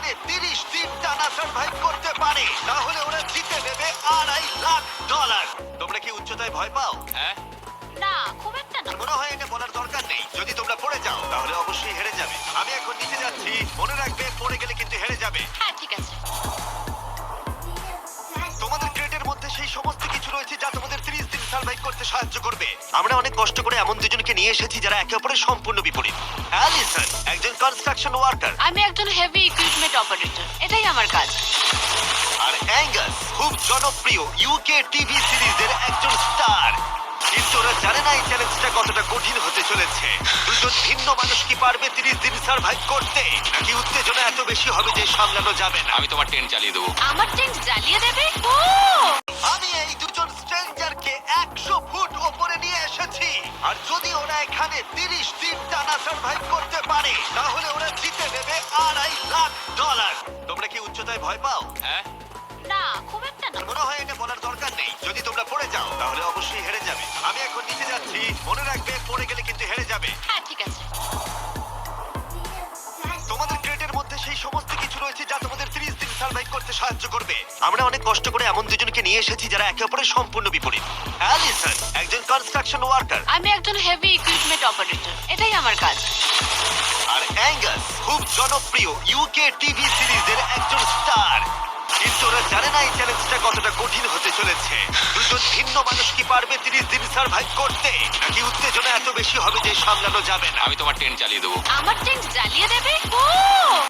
এখানে 30 দিন টানা সার্ভাইভ করতে পারে তাহলে ওরা জিতে নেবে $2.5 লাখ। তোমরা কি উচ্চতায় ভয় পাও? হ্যাঁ, না খুব একটা না। আর মনে হয় এটা বলার দরকার নেই, যদি তোমরা পড়ে যাও তাহলে অবশ্যই হেরে যাবে। আমি এখন নিচে যাচ্ছি, মনে রাখবে পড়ে গেলে কিন্তু হেরে যাবে। হ্যাঁ ঠিক আছে। তোমাদের ক্রেটের মধ্যে সেই সমস্ত কিছু রয়েছে যা তোমাদের 30 দিন সার্ভাইভ করতে সাহায্য করবে। আমরা অনেক কষ্ট করে এমন দুজনকে নিয়ে এসেছি যারা একে অপরের সম্পূর্ণ বিপরীত। অ্যালিসন একজন কনস্ট্রাকশন ওয়ার্কার, আমি একজন হেভি ইকুইপমেন্ট অপারেটর, এটাই আমার কাজ। আর অ্যাঙ্গাস খুব জনপ্রিয় ইউকে টিভি সিরিজের একজন স্টার। কিন্তু ওরা জানে না এই চ্যালেঞ্জটা কতটা কঠিন হতে চলেছে। দুজন ভিন্ন মানুষ কি পারবে 30 দিন সার্ভাইভ করতে, নাকি উত্তেজনা এত বেশি হবে যে সামলানো যাবে না? আমি তোমার টেন্ট জ্বালিয়ে দেবো। আমার টেন্ট জ্বালিয়ে দেবে? ও আমি এই দুজন স্ট্রেঞ্জারকে 100 ফুট ওপরে নিয়ে এসেছি, আর যদি ওরা এখানে 30 দিন টানা সার্ভাইভ করতে পারে তাহলে ওরা জিতে নেবে $2.5 লাখ। তোমরা কি উচ্চতায় ভয় পাও? হ্যাঁ, না খুব একটা না। আর মনে হয় এটা বলার দরকার নেই, যদি তোমরা পড়ে যাও তাহলে অবশ্যই হেরে যাবে। আমি এখন নিচে যাচ্ছি, মনে রাখবে পড়ে গেলে কিন্তু হেরে যাবে। হ্যাঁ ঠিক আছে। তোমাদের ক্রেটের মধ্যে সেই সমস্ত কিছু রয়েছে যা তোমাদের 30 দিন সার্ভাইভ করতে সাহায্য করবে। আমরা অনেক কষ্ট করে এমন দুজনকে নিয়ে এসেছি যারা একে অপরের সম্পূর্ণ বিপরীত। অ্যালিসন একজন কনস্ট্রাকশন ওয়ার্কার, আমি একজন হেভি ইকুইপমেন্ট অপারেটর, এটাই আমার কাজ। আর অ্যাঙ্গাস খুব জনপ্রিয় ইউকে টিভি সিরিজের একজন স্টার। কিন্তু ওরা জানে না এই চ্যালেঞ্জটা কতটা কঠিন হতে চলেছে। দুজন ভিন্ন মানুষ কি পারবে 30 দিন সার্ভাইভ করতে, নাকি উত্তেজনা এত বেশি হবে যে সামলানো যাবে না? আমি তোমার টেন্ট জ্বালিয়ে দেবো। আমার টেন্ট জ্বালিয়ে দেবে? ও